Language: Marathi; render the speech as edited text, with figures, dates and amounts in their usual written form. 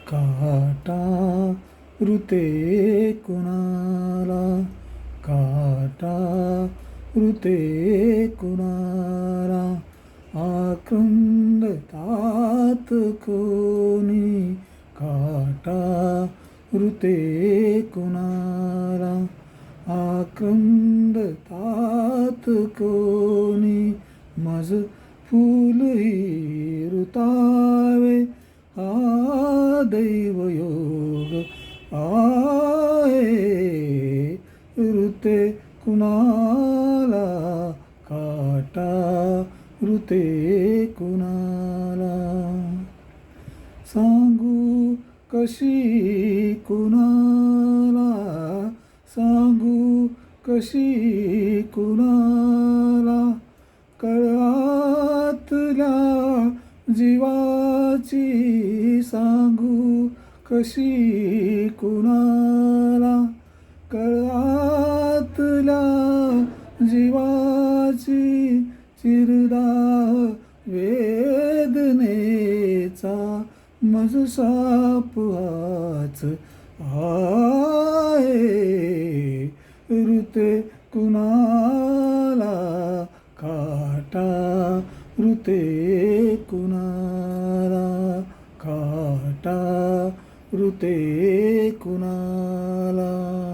काटा ऋते कुणाला, काटा ऋते कुणाला, आक्रंदतात कोणी, काटा ऋते कुणाला, आक्रंदतात कोणी, माझ फुलही ऋतावे, हा दैवयोग आहे. ऋते कुणाला, काटा ऋते कुणाला, सांगू कशी कुणाला, सांगू कशी कुणाला, कळातल्या जीवाची, सांगू कशी कुणाला, कळातल्या जीवाची, चिरदाह वेदनेचा मज साप हाच आहे. ऋते कुणाला, काटा ऋते कुणाला, काटा ऋते कुणाला.